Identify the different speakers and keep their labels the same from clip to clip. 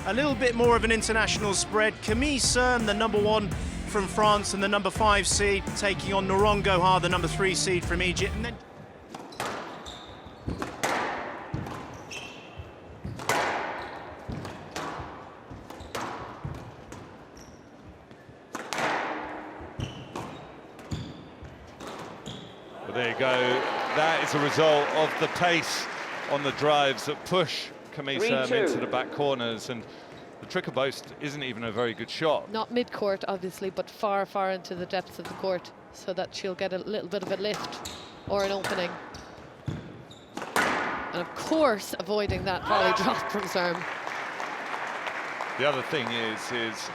Speaker 1: a little bit more of an international spread. Camille, Serme, the #1 from France, and the #5 seed taking on Nouran Gohar, the #3 seed from Egypt. And then
Speaker 2: well, there you go. That is a result of the pace on the drives that push Camille Serme into the back corners, and the trick of boast isn't even a very good shot.
Speaker 3: Not mid-court, obviously, but far, far into the depths of the court, so that she'll get a little bit of a lift or an opening. And of course, avoiding that volley drop from Serme.
Speaker 2: The other thing is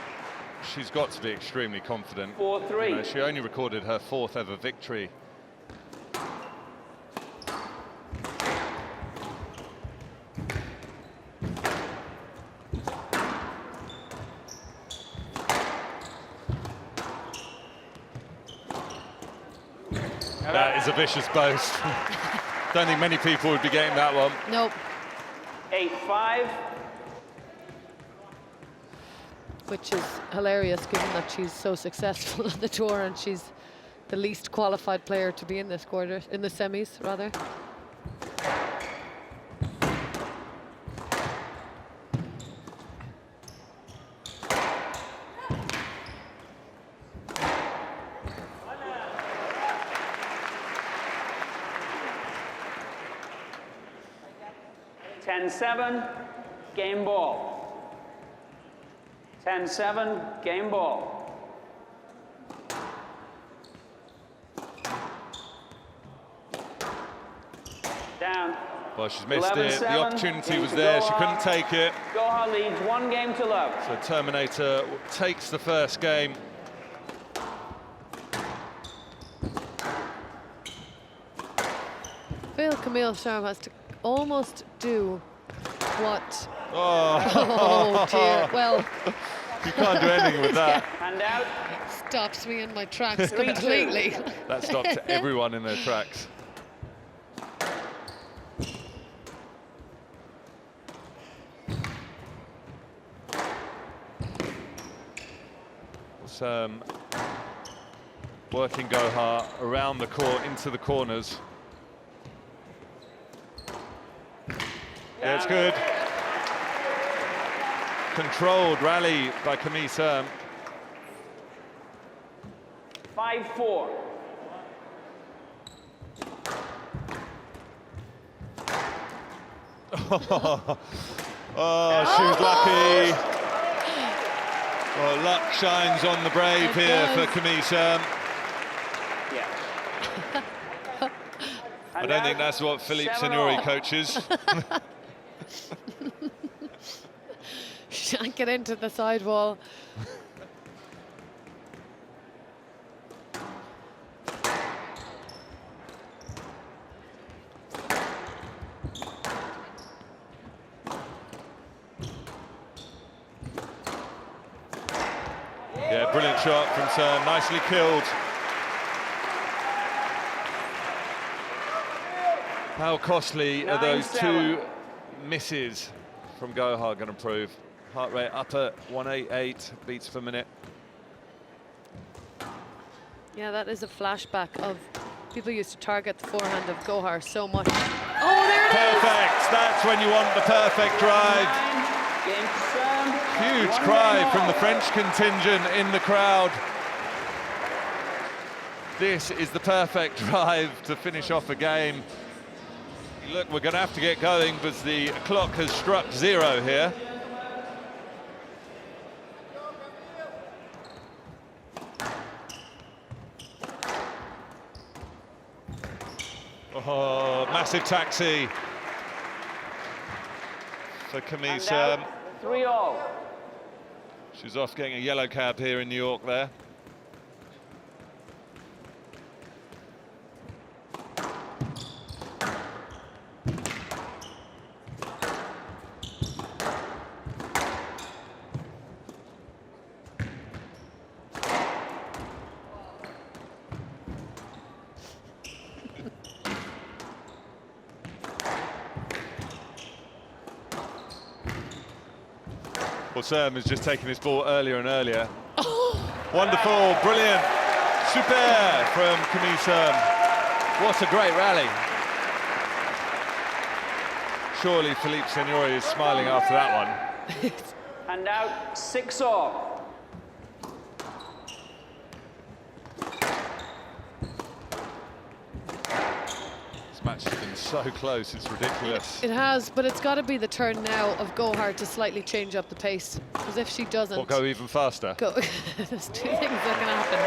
Speaker 2: she's got to be extremely confident.
Speaker 4: 4-3.
Speaker 2: You know, she only recorded her 4th ever victory. That is a vicious boast. Don't think many people would be getting that one.
Speaker 3: Nope.
Speaker 4: 8-5.
Speaker 3: Which is hilarious, given that she's so successful on the tour and she's the least qualified player to be in this quarter, in the semis, rather.
Speaker 4: Seven, game ball. 10-7, game ball. Down.
Speaker 2: Well, she's missed it. The
Speaker 4: 11-7,
Speaker 2: opportunity was there. She couldn't take it.
Speaker 4: Gohar leads 1 game to love.
Speaker 2: So Terminator takes the first game.
Speaker 3: I feel Camille Serme has to almost do what...
Speaker 2: Oh,
Speaker 3: dear. Well,
Speaker 2: you can't do anything with that.
Speaker 4: Hand out.
Speaker 3: stops me in my tracks completely.
Speaker 2: That stops everyone in their tracks. Working Gohar around the court into the corners. Yeah, it's good. Controlled rally by Camille Serme.
Speaker 4: 5-4.
Speaker 2: Oh, she was lucky. Well, luck shines on the brave here for Camille Serme.
Speaker 4: Yeah.
Speaker 2: I don't think that's what Philippe Signori coaches.
Speaker 3: Shank it into the sidewall.
Speaker 2: Yeah, brilliant shot from Serme, nicely killed. How costly are those 2 misses from Gohar going to prove? Heart rate up at 188 beats per minute.
Speaker 3: Yeah, that is a flashback of people used to target the forehand of Gohar so much. Oh, there it is!
Speaker 2: Perfect, that's when you want the perfect drive. Huge cry from the French contingent in the crowd. This is the perfect drive to finish off a game. Look, we're going to have to get going because the clock has struck 0 here. Oh, massive taxi for Camille Serme.
Speaker 4: 3-all.
Speaker 2: She's off getting a yellow cab here in New York there. Well, Serme is just taking this ball earlier and earlier. Wonderful, brilliant, super from Camille Serme. What a great rally. Surely Philippe Seigneur is smiling after that one.
Speaker 4: And out 6-all.
Speaker 2: This match has been so close, it's ridiculous.
Speaker 3: It has, but it's got to be the turn now of Gohar to slightly change up the pace. Because if she doesn't...
Speaker 2: Or go even faster.
Speaker 3: There's two things that can happen.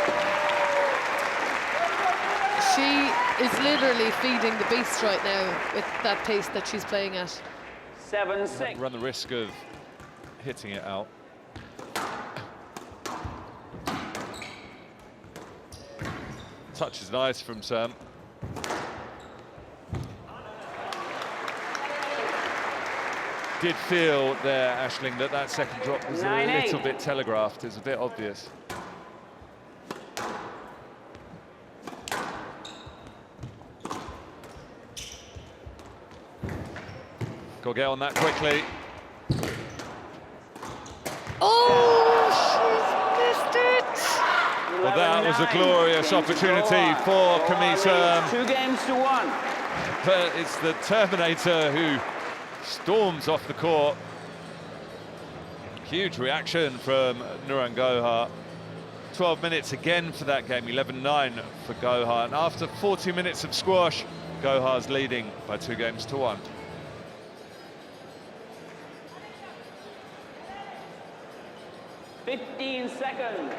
Speaker 3: She is literally feeding the beast right now with that pace that she's playing at.
Speaker 4: 7-6.
Speaker 2: Run the risk of hitting it out. Touch is nice from Serme. Did feel there, Aisling, that that second drop was a little bit telegraphed. It's a bit obvious. Got to get on that quickly.
Speaker 3: Oh, she's missed it!
Speaker 2: Well, that was a glorious opportunity for Camille Serme.
Speaker 4: 2 games to 1.
Speaker 2: But it's the Terminator who storms off the court. Huge reaction from Nouran Gohar. 12 minutes again for that game, 11-9 for Gohar. And after 40 minutes of squash, Gohar's leading by 2 games to 1.
Speaker 4: Fifteen seconds.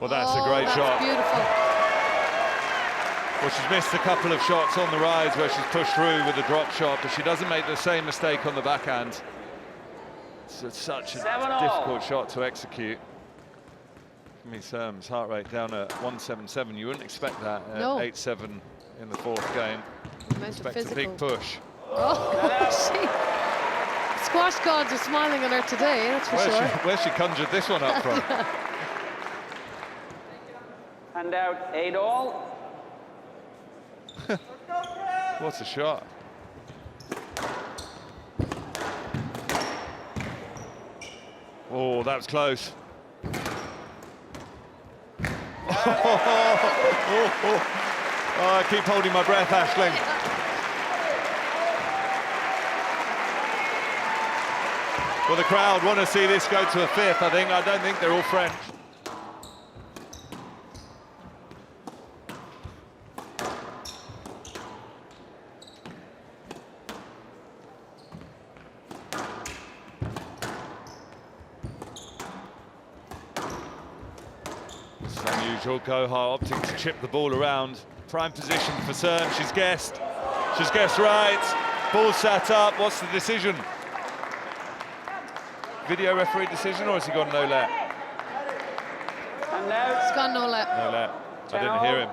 Speaker 2: Well, that's a great shot.
Speaker 3: Beautiful.
Speaker 2: Well, she's missed a couple of shots on the rise where she's pushed through with a drop shot, but she doesn't make the same mistake on the backhand. It's such a difficult shot to execute. Camille Serme's heart rate down at 177. You wouldn't expect that at 8-7 in the 4th game. Expect a big push.
Speaker 3: Oh, squash gods are smiling on her today, that's for sure.
Speaker 2: Where she conjured this one up from?
Speaker 4: And out 8-all.
Speaker 2: What a shot. Oh, that was close. Oh, I keep holding my breath, Aisling. Well, the crowd want to see this go to a 5th, I think. I don't think they're all French. Gohar opting to chip the ball around. Prime position for Serme. She's guessed right. Ball sat up. What's the decision? Video referee decision, or has he gone no let?
Speaker 3: It's gone no let.
Speaker 2: No let. I didn't hear him.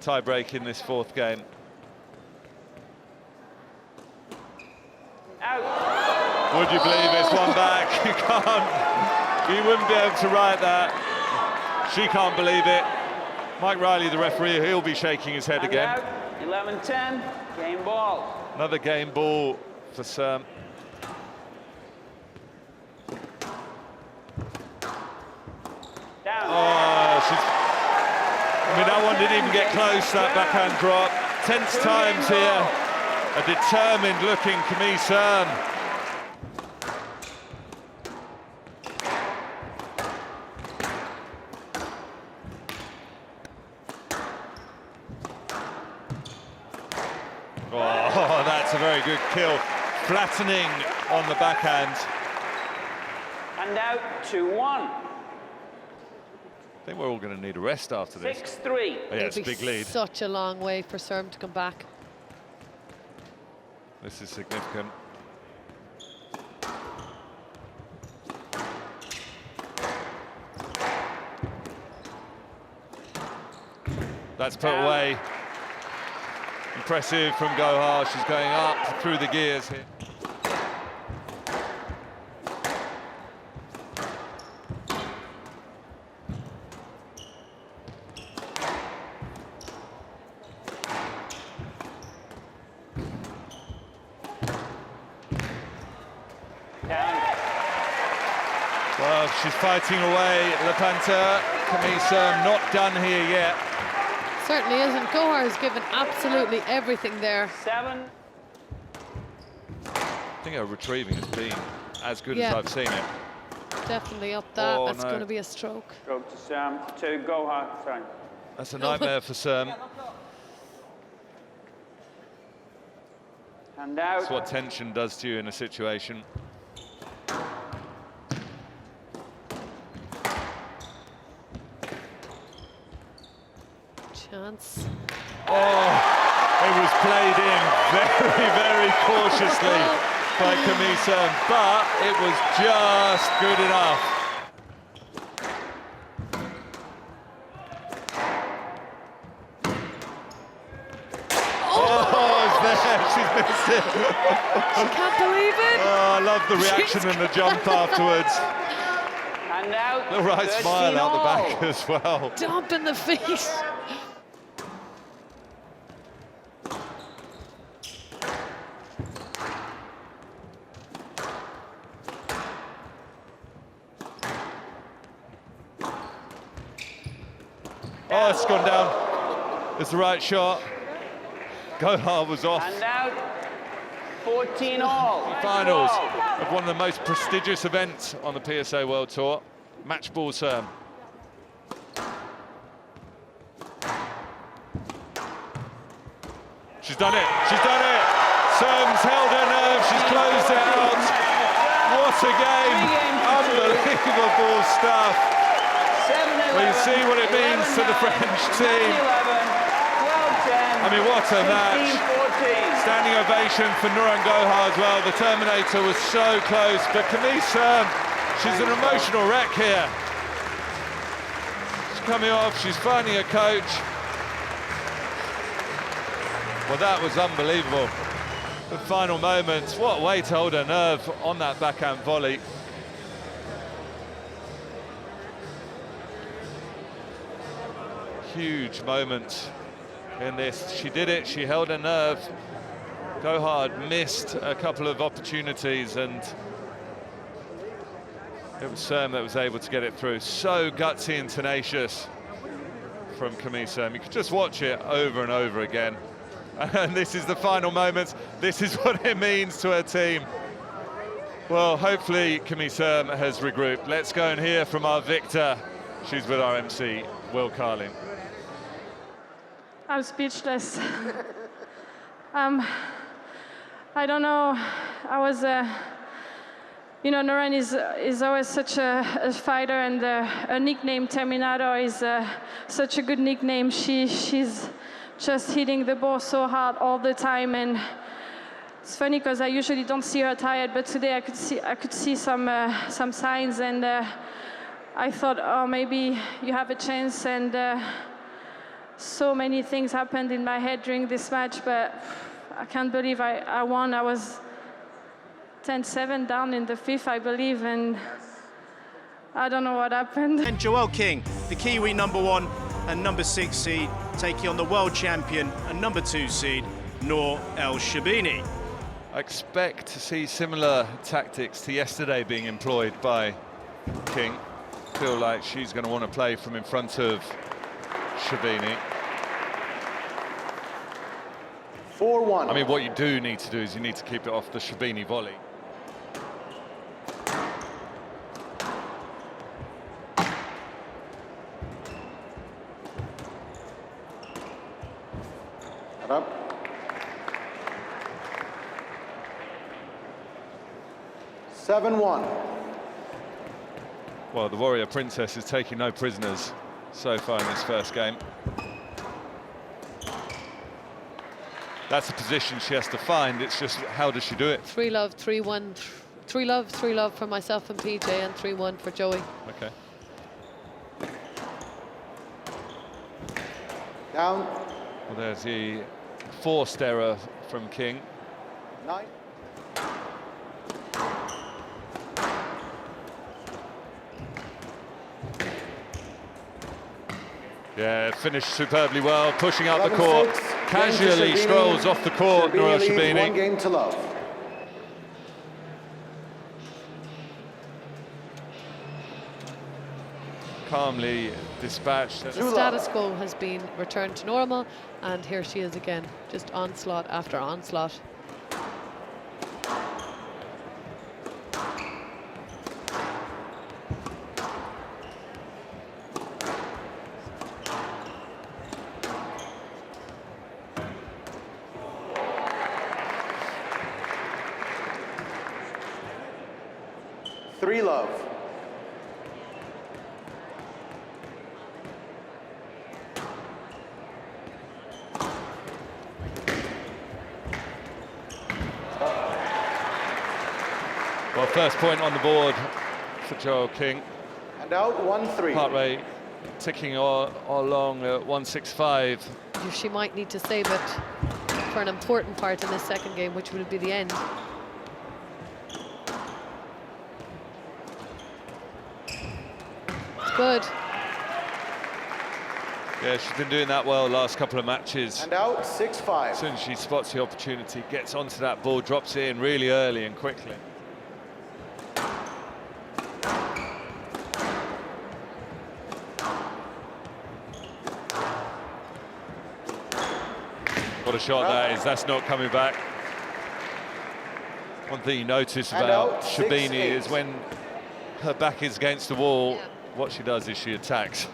Speaker 2: Tie break in this 4th game.
Speaker 4: Out.
Speaker 2: Would you believe it's one back? You can't. You wouldn't be able to write that. She can't believe it. Mike Riley, the referee, he'll be shaking his head again.
Speaker 4: 11-10, game ball.
Speaker 2: Another game ball for Serme.
Speaker 4: Down.
Speaker 2: Oh, I mean, that one didn't even get close, that backhand drop. Tense times here. A determined-looking Camille Serme. Oh, that's a very good kill. Flattening on the backhand.
Speaker 4: And out 2-1.
Speaker 2: I think we're all going to need a rest after this.
Speaker 4: 6-3.
Speaker 2: Oh, yeah, it's a big lead.
Speaker 3: Such a long way for Serme to come back.
Speaker 2: This is significant. That's put away. Impressive from Gohar. She's going up through the gears here. she's fighting away. Lepanta, Camille Serme not done here yet.
Speaker 3: Certainly isn't. Gohar has given absolutely everything there.
Speaker 4: 7.
Speaker 2: I think her retrieving has been as good as
Speaker 3: Yeah.
Speaker 2: I've seen it.
Speaker 3: Definitely up that.
Speaker 2: Oh,
Speaker 3: That's
Speaker 2: no.
Speaker 3: going to be a stroke.
Speaker 4: Stroke to Serme, to Gohar, sorry.
Speaker 2: That's a nightmare for Serme.
Speaker 4: And out.
Speaker 2: That's what tension does to you in a situation.
Speaker 3: Chance.
Speaker 2: Oh, it was played in very, very cautiously by Camille Serme, but it was just good enough. Oh, it's there, she's missed it.
Speaker 3: I can't believe it.
Speaker 2: Oh, I love the reaction and the jump afterwards.
Speaker 4: And out.
Speaker 2: The right
Speaker 4: 13
Speaker 2: smile out the
Speaker 4: all.
Speaker 2: back as well.
Speaker 3: Dump in the face.
Speaker 2: Oh, it's gone down. It's the right shot. Gohar was off.
Speaker 4: And out. 14 all.
Speaker 2: Finals of one of the most prestigious events on the PSA World Tour. Match ball Serme. She's done it. She's done it. Serme's held her nerve. She's closed it out. What a game. Unbelievable stuff.
Speaker 4: 7-11.
Speaker 2: Well, you see what it means to the French team.
Speaker 4: 12-10.
Speaker 2: I mean, what a match.
Speaker 4: 15-14.
Speaker 2: Standing ovation for Nouran Gohar as well. The Terminator was so close, but Camille Serme, she's an emotional wreck here. She's coming off, she's finding a coach. Well, that was unbelievable. The final moments, what a way to hold her nerve on that backhand volley. Huge moment in this. She did it, she held her nerve. Gohar missed a couple of opportunities and it was Serme that was able to get it through. So gutsy and tenacious from Camille Serme. You could just watch it over and over again. And this is the final moments. This is what it means to her team. Well, hopefully Camille Serme has regrouped. Let's go and hear from our victor. She's with our MC, Will Carlin.
Speaker 5: I'm speechless. I don't know. I was, you know, Nouran is always such a fighter, and her nickname Terminator is such a good nickname. She's just hitting the ball so hard all the time, and it's funny because I usually don't see her tired, but today I could see some signs, and I thought, oh, maybe you have a chance, and so many things happened in my head during this match, but I can't believe I won. I was 10-7 down in the fifth, I believe, and I don't know what happened.
Speaker 1: And Joelle King, the Kiwi #1 and #6 seed, taking on the world champion and #2 seed, Nour ElShorbagy.
Speaker 2: I expect to see similar tactics to yesterday being employed by King. Feel like she's going to want to play from in front of Sherbini.
Speaker 6: 4-1.
Speaker 2: I mean, what you do need to do is you need to keep it off the Sherbini volley.
Speaker 6: Up. Seven-1.
Speaker 2: Well, the Warrior Princess is taking no prisoners so far in this first game. That's the position she has to find. It's just, how does she do it?
Speaker 3: 3-love, 3-1, 3-love, 3-love for myself and PJ, and 3-1 for Joey.
Speaker 2: Okay.
Speaker 6: Down.
Speaker 2: Well, there's the forced error from King.
Speaker 6: 9.
Speaker 2: Yeah, finished superbly well, pushing up the
Speaker 6: 11-6.
Speaker 2: court.
Speaker 6: Game to
Speaker 2: Casually
Speaker 6: Sherbini.
Speaker 2: strolls off the court, Nour
Speaker 6: leads
Speaker 2: ElShorbagy.
Speaker 6: 1 game to love.
Speaker 2: calmly dispatched.
Speaker 3: The status quo has been returned to normal, and here she is again, just onslaught after onslaught.
Speaker 6: Three love.
Speaker 2: Well, first point on the board for Joelle King.
Speaker 6: And out 1-3.
Speaker 2: Heart rate ticking all along at 165.
Speaker 3: She might need to save it for an important part in this second game, which will be the end. It's good.
Speaker 2: Yeah, she's been doing that well last couple of matches.
Speaker 6: And out 6-5.
Speaker 2: As soon as she spots the opportunity, gets onto that ball, drops it in really early and quickly. What a shot that is. That's not coming back. One thing you notice about Sherbini is when her back is against the wall, what she does is she attacks.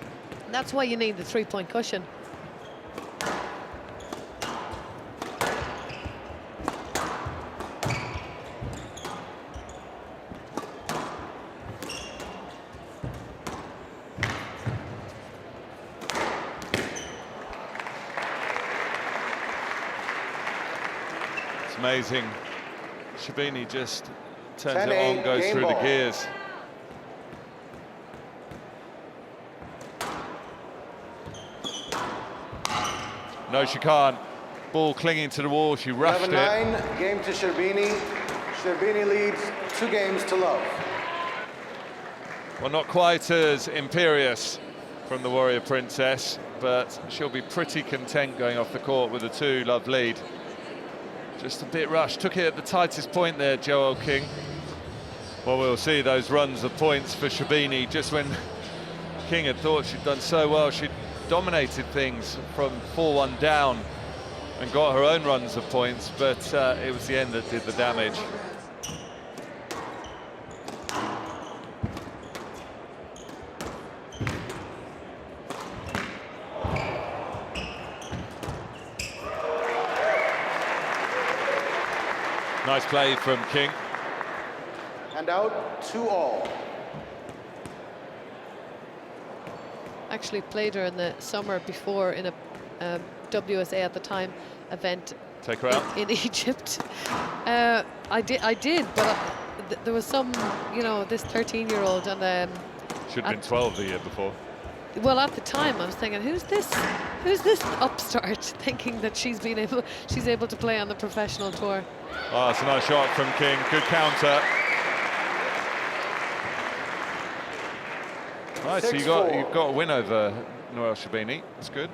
Speaker 3: That's why you need the three-point cushion.
Speaker 2: It's amazing. Sherbini just turns it on, goes through the gears. No, she can't. Ball clinging to the wall, she roughed it.
Speaker 6: 11-9, game to Sherbini. Sherbini leads 2 games to love.
Speaker 2: Well, not quite as imperious from the Warrior Princess, but she'll be pretty content going off the court with a 2-love lead. Just a bit rushed. Took it at the tightest point there, Joelle King. Well, we'll see those runs of points for Sherbini. Just when King had thought she'd done so well, she'd dominated things from 4-1 down and got her own runs of points, but it was the end that did the damage. Nice play from King.
Speaker 6: And out 2-all.
Speaker 3: Actually played her in the summer before in a WSA at the time event.
Speaker 2: Take her out
Speaker 3: in Egypt. I did, but there was some, you know, this 13-year-old and
Speaker 2: should have been 12 the year before.
Speaker 3: Well, at the time I was thinking, who's this upstart, thinking that she's able to play on the professional tour.
Speaker 2: Oh, that's a nice shot from King. Good counter. Right, so you've got a win over Nour Sherbini. That's good.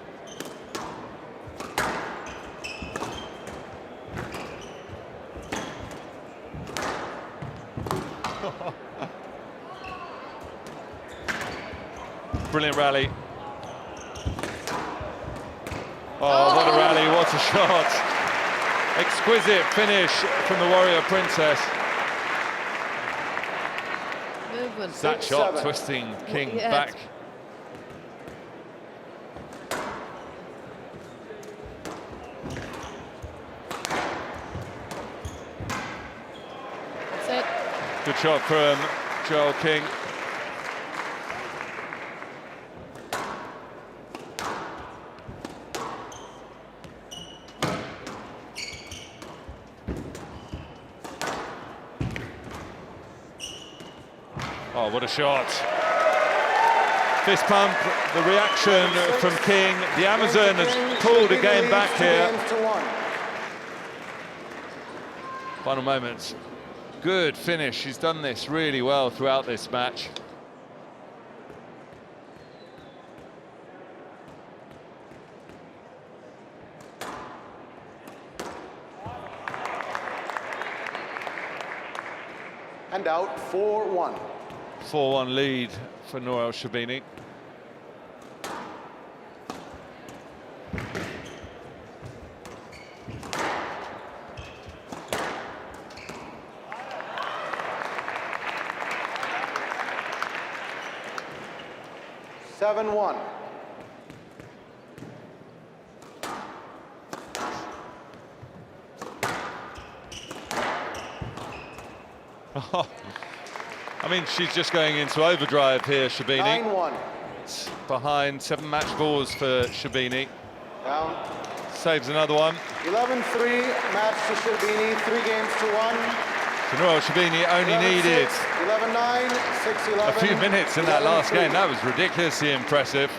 Speaker 2: Brilliant rally. Oh, what a rally, what a shot. Exquisite finish from the Warrior Princess.
Speaker 3: Movement.
Speaker 2: That shot twisting King back.
Speaker 3: That's it.
Speaker 2: Good shot from Joelle King. Oh, what a shot. Fist pump, the reaction from King. The Amazon has pulled a game back here. Final moments. Good finish. She's done this really well throughout this match.
Speaker 6: And out 4-1.
Speaker 2: 4-1 lead for Nour Sherbini.
Speaker 6: Seven, 1.
Speaker 2: I mean, she's just going into overdrive here, Sherbini.
Speaker 6: 9-1.
Speaker 2: It's behind 7 match balls for Sherbini.
Speaker 6: Down.
Speaker 2: Saves another one.
Speaker 6: 11-3, match to Sherbini, 3 games to 1.
Speaker 2: So Nour Sherbini only needed
Speaker 6: 11-9, 6-11.
Speaker 2: a few minutes in that last game. That was ridiculously impressive.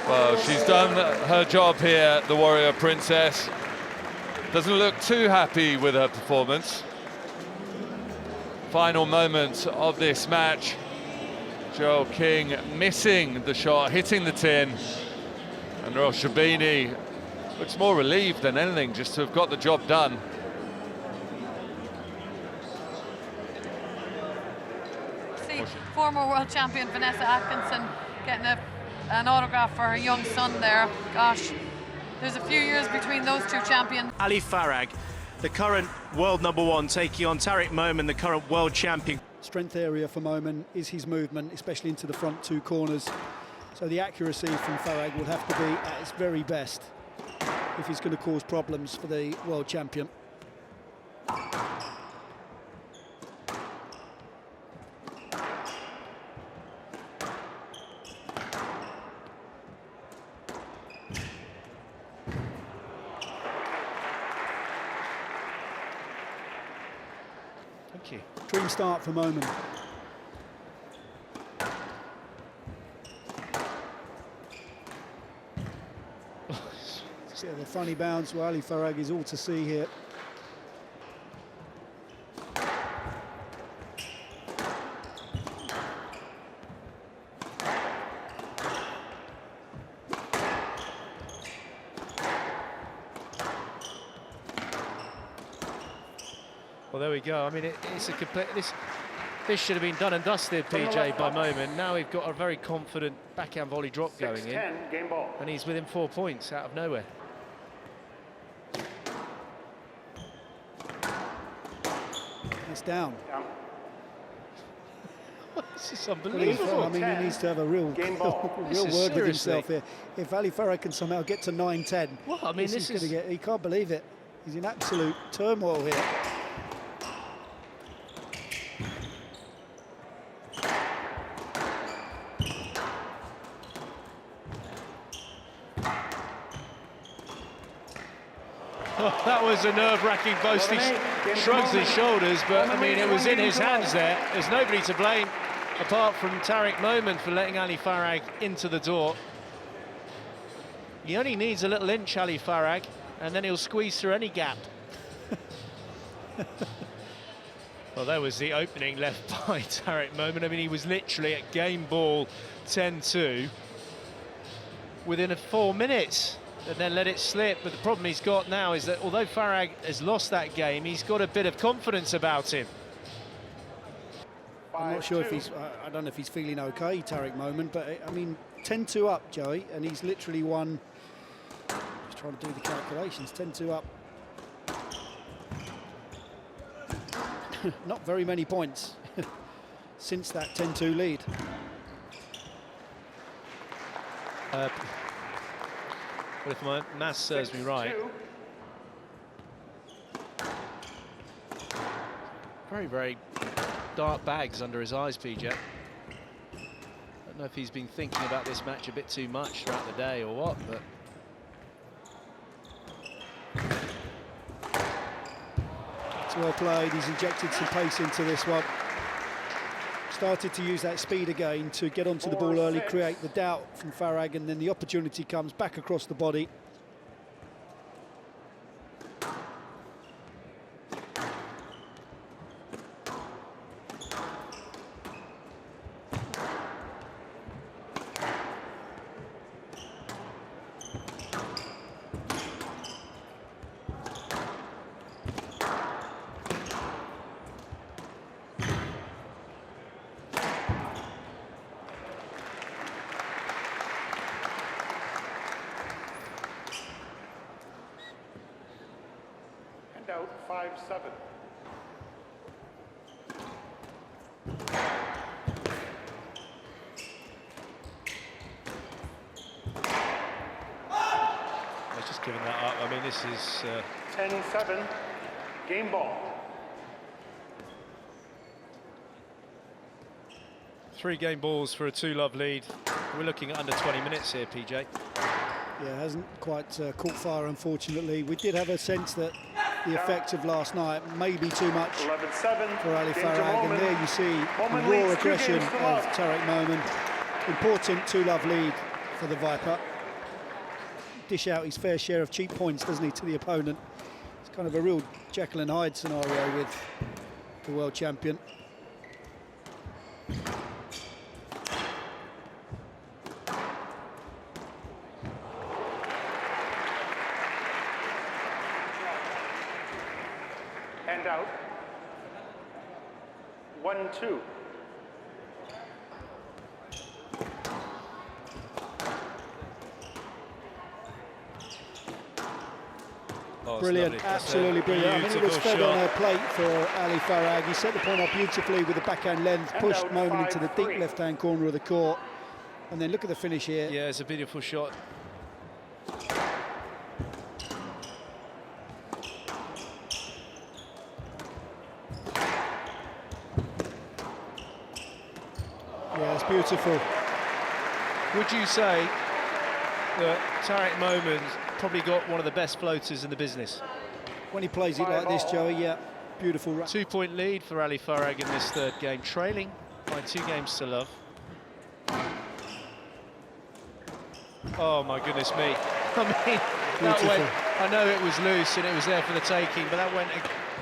Speaker 2: Well, she's done her job here, the Warrior Princess. Doesn't look too happy with her performance. Final moment of this match. Joelle King missing the shot, hitting the tin. And Nour Sherbini looks more relieved than anything just to have got the job done.
Speaker 7: See former world champion Vanessa Atkinson getting an autograph for her young son there. Gosh, there's a few years between those two champions.
Speaker 1: Ali Farag, the current world #1, taking on Tarek Momen, the current world champion.
Speaker 8: Strength area for Momen is his movement, especially into the front 2 corners. So the accuracy from Farag will have to be at its very best if he's going to cause problems for the world champion.
Speaker 1: Thank you.
Speaker 8: Dream start for Momen. See the funny bounce. Well, Ali Farag is all to see here.
Speaker 1: Well, there we go. I mean, it's a complete. This should have been done and dusted, PJ, by Momen. Now we've got a very confident backhand volley drop going in,
Speaker 6: game ball.
Speaker 1: and he's within 4 points out of nowhere.
Speaker 8: It's down.
Speaker 1: This is unbelievable.
Speaker 8: I mean, he needs to have a real,
Speaker 6: Game ball.
Speaker 8: real
Speaker 1: This is
Speaker 8: word with himself
Speaker 1: seriously-
Speaker 8: here. If Ali Farag can somehow get to 9-10,
Speaker 1: Well, I mean, this
Speaker 8: gonna
Speaker 1: is-
Speaker 8: get, he can't believe it. He's in absolute turmoil here.
Speaker 1: That was a nerve-wracking boast. He shrugs his shoulders, but I mean, it was in his hands there. There's nobody to blame apart from Tarek Momen for letting Ali Farag into the door. He only needs a little inch, Ali Farag, and then he'll squeeze through any gap. Well, there was the opening left by Tarek Momen. I mean, he was literally at game ball 10-2 within 4 minutes. And then let it slip. But the problem he's got now is that although Farag has lost that game, he's got a bit of confidence about him.
Speaker 8: I'm not sure if he's, I don't know if he's feeling okay, Tarek Momen, but I mean, 10-2 up, Joey, and he's literally won, just trying to do the calculations, 10-2 up. Not very many points since that 10-2 lead.
Speaker 1: Well, if my maths serves me right, very, very dark bags under his eyes, PJ. I don't know if he's been thinking about this match a bit too much throughout the day or what, but...
Speaker 8: It's well played, he's injected some pace into this one. Started to use that speed again to get onto the ball early, create the doubt from Farag, and then the opportunity comes back across the body.
Speaker 6: out 5-7.
Speaker 1: He's just giving that up. I mean, this is
Speaker 6: 10-7. Game ball.
Speaker 1: 3 game balls for a 2-love lead. We're looking at under 20 minutes here, PJ.
Speaker 8: Yeah, hasn't quite caught fire, unfortunately. We did have a sense that the effect of last night may be too much
Speaker 6: 11-7
Speaker 8: for Ali Farag, and there you see the raw aggression of Tarek Momen. Important 2-love lead for the Viper. Dish out his fair share of cheap points, doesn't he, to the opponent. It's kind of a real Jekyll and Hyde scenario with the world champion.
Speaker 6: And out. 1-2.
Speaker 1: Oh,
Speaker 8: Brilliant, absolutely brilliant. I mean, it was fed on a plate for Ali Farag. He set the point up beautifully with the backhand length, pushed Momen into the deep left-hand corner of the court. And then look at the finish here.
Speaker 1: Yeah, it's a beautiful shot.
Speaker 8: Yeah, it's beautiful.
Speaker 1: Would you say that Tarek Momen's probably got one of the best floaters in the business?
Speaker 8: When he plays it like this, Joey, yeah, beautiful.
Speaker 1: 2-point lead for Ali Farag in this 3rd game, trailing by 2 games to love. Oh my goodness me. I mean, that went, I know it was loose and it was there for the taking, but that went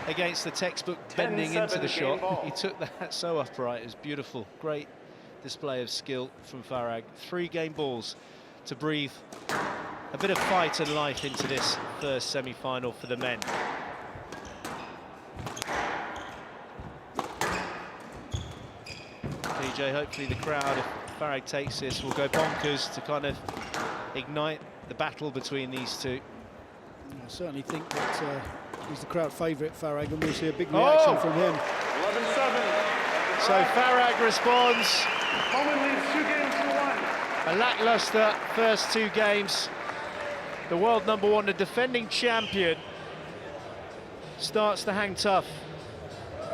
Speaker 1: against the textbook bending into the shot. He took that so upright. It was beautiful. Great display of skill from Farag. 3 game balls to breathe a bit of fight and life into this 1st semi-final for the men. PJ, hopefully the crowd, if Farag takes this, will go bonkers to kind of ignite the battle between these two.
Speaker 8: I certainly think that he's the crowd favourite, Farag, and we'll see a big reaction from him.
Speaker 6: 11-7.
Speaker 1: So Farag responds.
Speaker 6: Momen leads 2 games to 1.
Speaker 1: A lacklustre first 2 games. The world #1, the defending champion, starts to hang tough.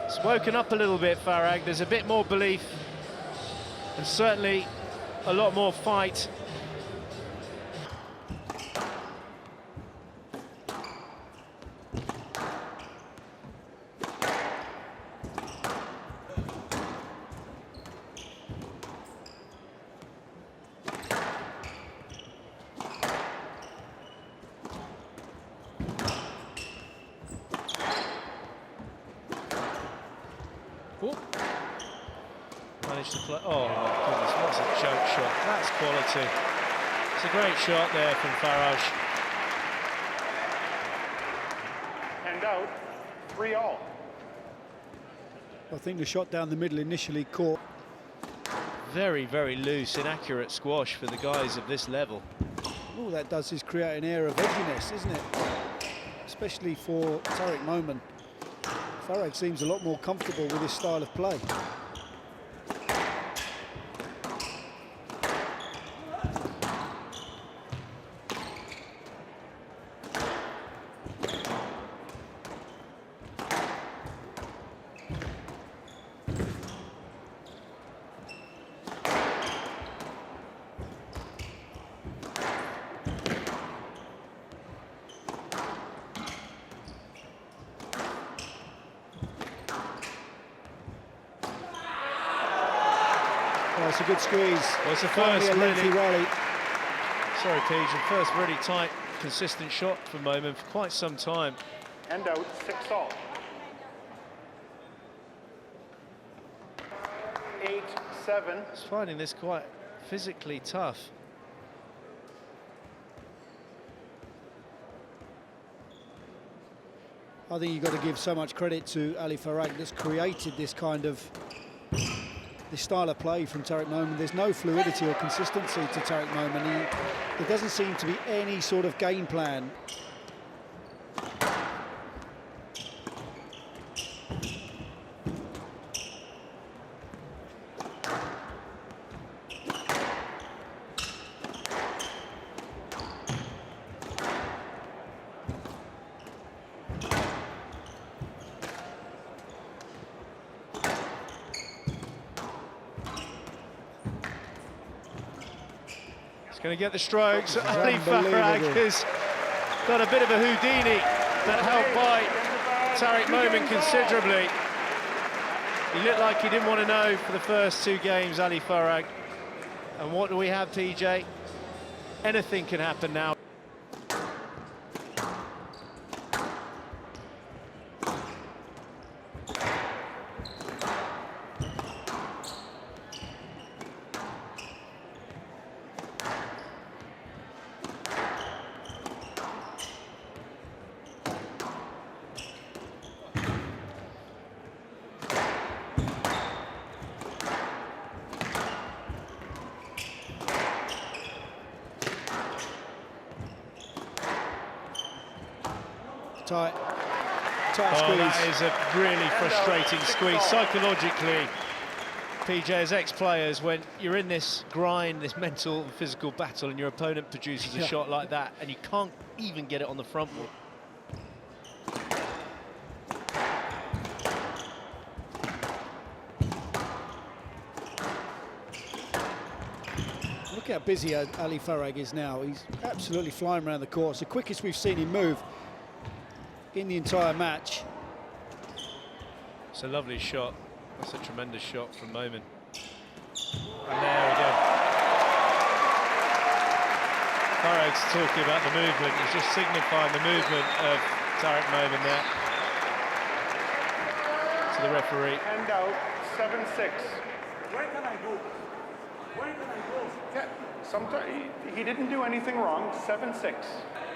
Speaker 1: It's woken up a little bit, Farag. There's a bit more belief and certainly a lot more fight. Managed to play. Oh my goodness, what's a choke shot. That's quality. It's a great shot there from Farag.
Speaker 6: And out, 3-all.
Speaker 8: I think the shot down the middle initially caught.
Speaker 1: Very, very loose, inaccurate squash for the guys of this level.
Speaker 8: All that does is create an air of edginess, isn't it? Especially for Tarek Momen. Farag seems a lot more comfortable with his style of play. Oh, it's a good squeeze.
Speaker 1: Well, it's the
Speaker 8: Finally
Speaker 1: first
Speaker 8: a lengthy
Speaker 1: really,
Speaker 8: rally.
Speaker 1: sorry, Page, the first really tight, consistent shot for Momen for quite some time.
Speaker 6: And out, 6-all. 8-7.
Speaker 1: He's finding this quite physically tough.
Speaker 8: I think you've got to give so much credit to Ali Farag that's created this kind of this style of play from Tarek Momen. There's no fluidity or consistency to Tarek Momen. There doesn't seem to be any sort of game plan.
Speaker 1: He's going to get the strokes.
Speaker 8: This is
Speaker 1: Ali Farag
Speaker 8: unbelievable.
Speaker 1: has done a bit of a Houdini that helped by Tarek Momen considerably. He looked like he didn't want to know for the first 2 games, Ali Farag. And what do we have, PJ? Anything can happen now.
Speaker 8: Tight
Speaker 1: Oh,
Speaker 8: squeeze.
Speaker 1: that is a really frustrating squeeze. Psychologically, PJ, as ex-players, when you're in this grind, this mental and physical battle, and your opponent produces a shot like that, and you can't even get it on the front wall.
Speaker 8: Look how busy Ali Farag is now. He's absolutely flying around the court. It's the quickest we've seen him move in the entire match.
Speaker 1: It's a lovely shot. That's a tremendous shot from Momen. And there we go. Farag's talking about the movement. He's just signifying the movement of Tarek Momen there to the referee.
Speaker 6: Hand out, 7-6. Where can I go? Where can I go? Yeah, sometimes he didn't do anything wrong, 7-6.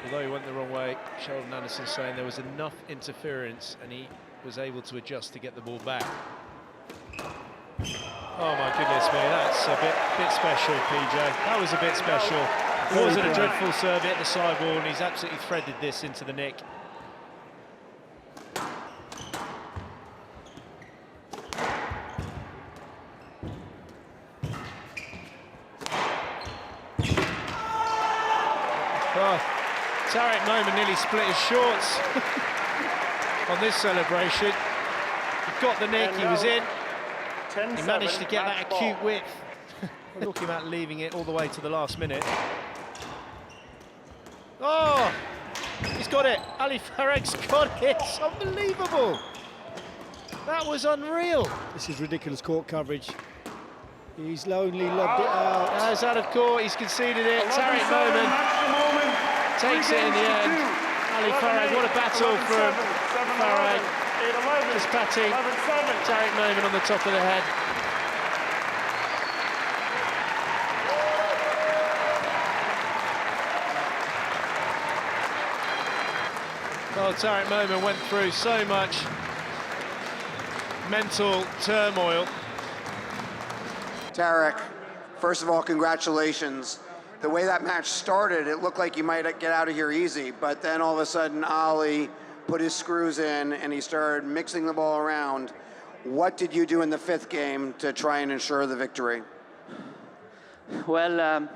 Speaker 1: Although he went the wrong way, Sheldon Anderson saying there was enough interference and he was able to adjust to get the ball back. Oh my goodness me, that's a bit special, PJ. That was a bit special. It wasn't a dreadful serve at the sidewall, and he's absolutely threaded this into the nick. Oh, Tarek Momen nearly split his shorts on this celebration. He got the nick, he was in. He managed to get that acute width. We're talking about leaving it all the way to the last minute. Oh, he's got it. Ali Farag's got it. It's unbelievable. That was unreal.
Speaker 8: This is ridiculous court coverage. He's lonely, lobbed it out.
Speaker 1: That's out of court. He's conceded it. Tarek Momen takes it in the end. Ali Farag, what a battle from Farag. Just patting Tarek Momen on the top of the head. Well, Tarek Momen went through so much mental turmoil.
Speaker 9: Tarek, first of all, congratulations. The way that match started, it looked like you might get out of here easy, but then all of a sudden Ali put his screws in and he started mixing the ball around. What did you do in the 5th game to try and ensure the victory?
Speaker 10: Well,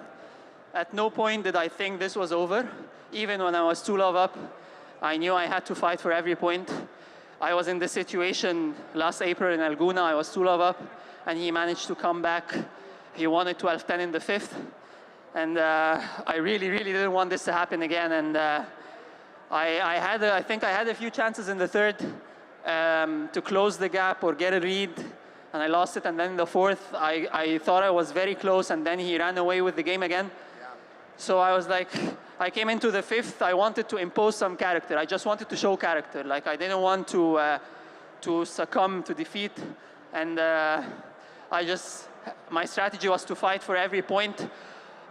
Speaker 10: at no point did I think this was over. Even when I was 2-love up, I knew I had to fight for every point. I was in this situation last April in Alguna. I was 2-love up, and he managed to come back. He won it 12-10 in the 5th. And I really, really didn't want this to happen again. And I think I had a few chances in the 3rd to close the gap or get a read, and I lost it. And then in the 4th, I thought I was very close, and then he ran away with the game again. Yeah. So I was like, I came into the 5th, I wanted to impose some character. I just wanted to show character. Like, I didn't want to succumb to defeat. And my strategy was to fight for every point.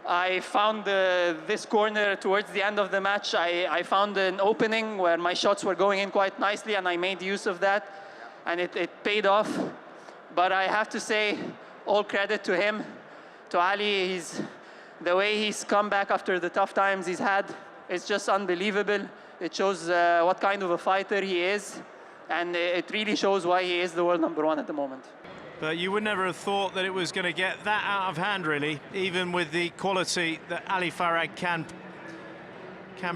Speaker 10: I found this corner towards the end of the match. I found an opening where my shots were going in quite nicely, and I made use of that, and it paid off. But I have to say, all credit to him, to Ali. The way he's come back after the tough times he's had, it's just unbelievable. It shows what kind of a fighter he is, and it really shows why he is the world #1 at the moment.
Speaker 1: But you would never have thought that it was going to get that out of hand, really, even with the quality that Ali Farag can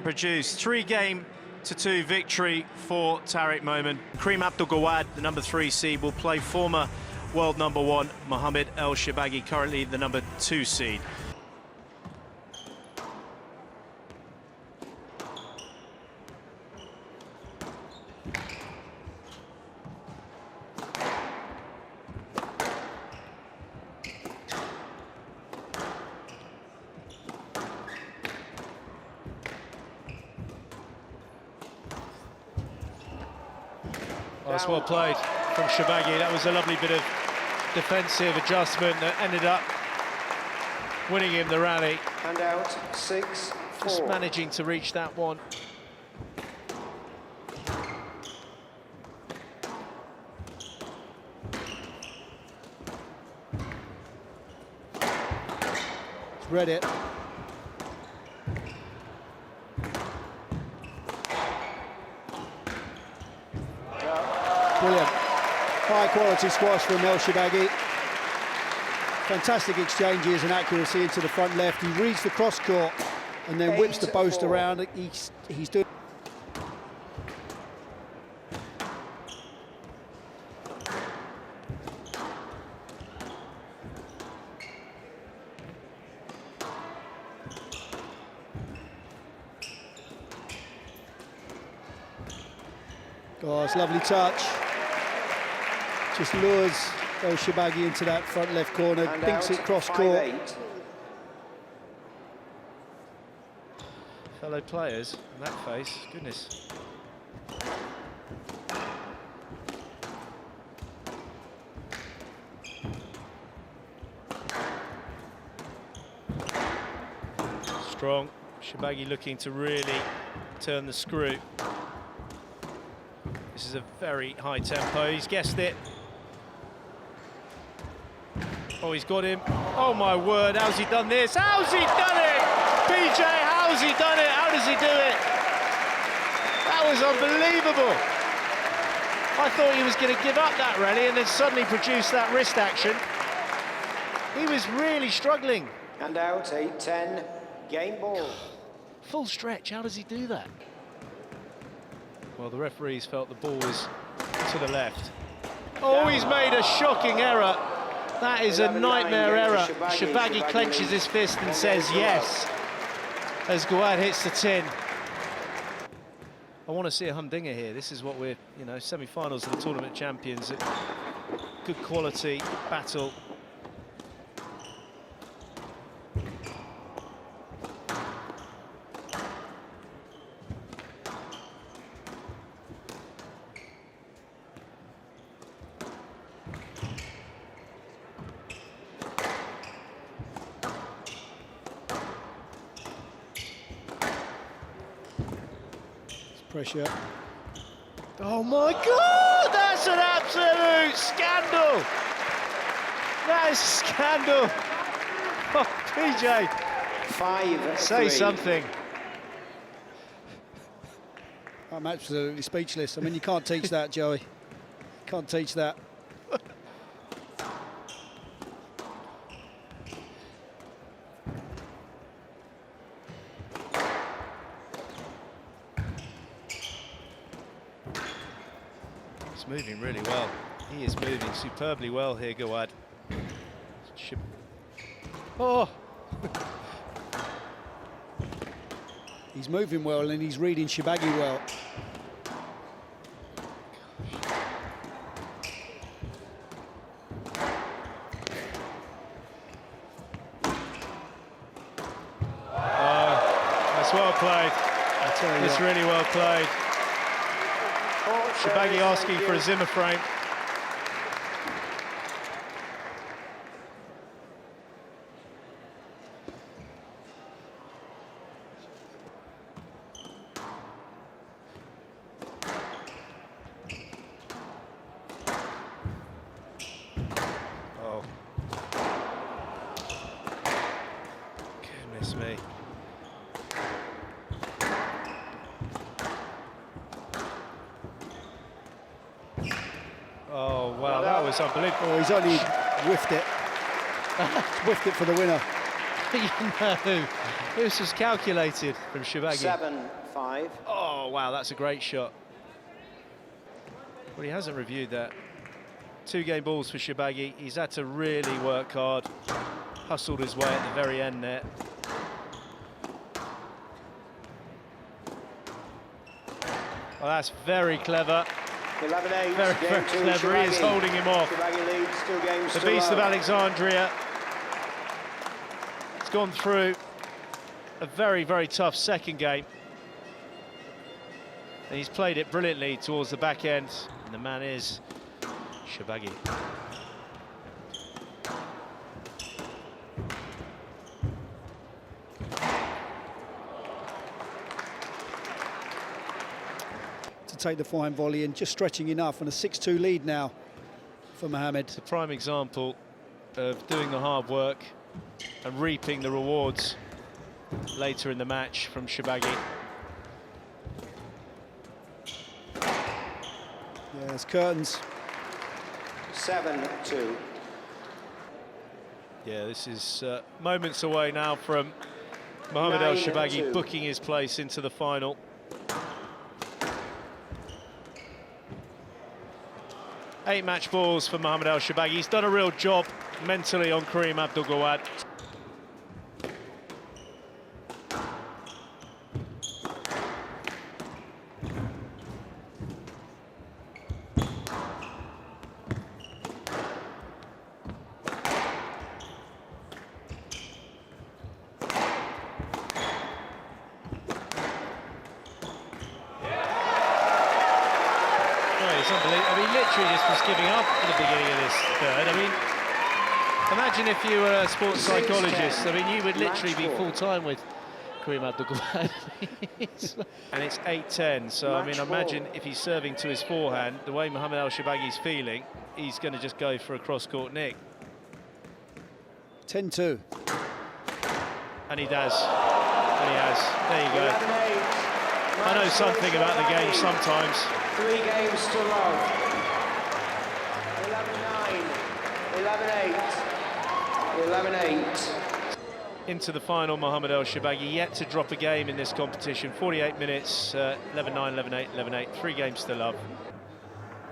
Speaker 1: produce. 3-2 victory for Tarek Momen. Karim Abdel Gawad, the #3 seed, will play former world #1 Mohamed ElShorbagy, currently the #2 seed. Oh, it's well played from Sherbini. That was a lovely bit of defensive adjustment that ended up winning him the rally.
Speaker 11: And out, 6-4.
Speaker 1: Just managing to reach that one.
Speaker 8: He's read it. Brilliant. High quality squash from ElShorbagy. Fantastic exchanges and accuracy into the front left. He reads the cross court and then whips the post around. He's doing. Oh, it's a lovely touch. Just lures ElShorbagy into that front left corner,
Speaker 11: and
Speaker 8: dinks
Speaker 11: out,
Speaker 8: it cross court.
Speaker 11: 5-8.
Speaker 1: Fellow players in that face, goodness. Strong. Sherbini looking to really turn the screw. This is a very high tempo. He's guessed it. Oh, he's got him. Oh my word, how's he done this? How's he done it? PJ, how's he done it? How does he do it? That was unbelievable. I thought he was going to give up that rally and then suddenly produce that wrist action. He was really struggling.
Speaker 11: And out, 8-10, game ball.
Speaker 1: Full stretch, how does he do that? Well, the referees felt the ball was to the left. Oh, he's made a shocking error. That is a nightmare error. Sherbini clenches his fist and says yes, as Gawad hits the tin. I want to see a humdinger here. This is what we're, you know, semi-finals of the tournament champions. Good quality battle.
Speaker 8: Pressure.
Speaker 1: Oh my God, that's an absolute scandal. That is scandal. Oh, PJ.
Speaker 11: 5-3.
Speaker 1: Say something.
Speaker 8: I'm absolutely speechless. I mean, you can't teach that, Joey. Can't teach that.
Speaker 1: Moving really well. He is moving superbly well here, Gawad. Oh!
Speaker 8: He's moving well and he's reading Sherbini well.
Speaker 1: That's well played. It's really well played. Sherbini asking for a Zimmer frame. Oh. Goodness me. Oh, wow, that was unbelievable.
Speaker 8: Oh, he's only whiffed it. Whiffed it for the winner.
Speaker 1: You know, this was calculated from Sherbini.
Speaker 11: 7-5.
Speaker 1: Oh, wow, that's a great shot. Well, he hasn't reviewed that. 2 game balls for Sherbini. He's had to really work hard. Hustled his way at the very end there. Well, that's very clever.
Speaker 11: 11-8.
Speaker 1: Very, very clever. He is holding him off.
Speaker 11: Leads, 2 games
Speaker 1: The Beast of Alexandria. It's gone through a very, very tough second game. And he's played it brilliantly towards the back end, and the man is ElShorbagy.
Speaker 8: To take the fine volley and just stretching enough, and a 6-2 lead now for Mohamed.
Speaker 1: It's a prime example of doing the hard work and reaping the rewards later in the match from ElShorbagy.
Speaker 8: Yeah, it's curtains.
Speaker 11: 7-2.
Speaker 1: Yeah, this is moments away now from Mohamed ElShorbagy booking his place into the final. Eight match balls for Mohamed ElShorbagy. He's done a real job mentally on Karim Gawad. It's unbelievable. I mean, literally just was giving up at the beginning of this third. I mean, imagine if you were a sports psychologist. I mean, you would literally be full-time with Karim Gawad. And it's 8-10, so I mean, imagine if he's serving to his forehand, the way Mohamed ElShorbagy's feeling, he's going to just go for a cross-court nick.
Speaker 8: 10-2.
Speaker 1: And he does. And he has. There you go. I know something about the game sometimes.
Speaker 11: 3 games to love. 11-9, 11-8, 11-8.
Speaker 1: Into the final, Mohamed ElShorbagy yet to drop a game in this competition. 48 minutes, 11-9, 11-8, 11-8. 3 games to love.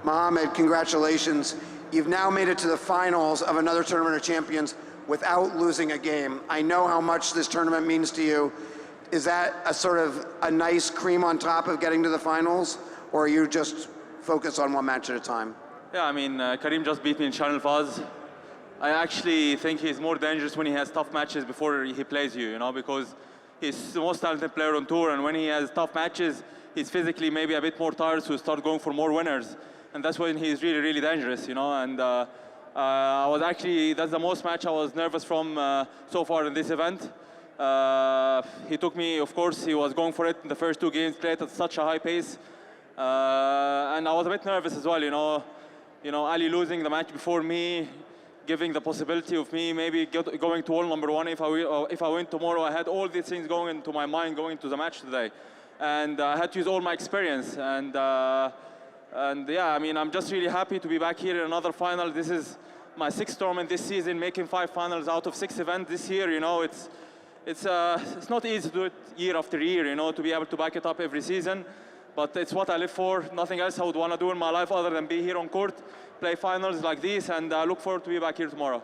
Speaker 9: Mohamed, congratulations. You've now made it to the finals of another Tournament of Champions without losing a game. I know how much this tournament means to you. Is that a sort of a nice cream on top of getting to the finals, or are you just focused on one match at a time?
Speaker 12: Yeah, I mean, Karim just beat me in Channel Faz. I actually think he's more dangerous when he has tough matches before he plays you, you know, because he's the most talented player on tour, and when he has tough matches, he's physically maybe a bit more tired, so start going for more winners. And that's when he's really, really dangerous, you know, and I was actually, that's the most match I was nervous from so far in this event. He took me, of course, he was going for it in the first 2 games, played at such a high pace. And I was a bit nervous as well, you know, Ali losing the match before me, giving the possibility of me maybe going to world number 1 if I win tomorrow. I had all these things going into my mind going into the match today. And I had to use all my experience. And yeah, I mean, I'm just really happy to be back here in another final. This is my 6th tournament this season, making 5 finals out of 6 events this year, you know. It's not easy to do it year after year, you know, to be able to back it up every season. But it's what I live for. Nothing else I would want to do in my life other than be here on court, play finals like this, and I look forward to be back here tomorrow.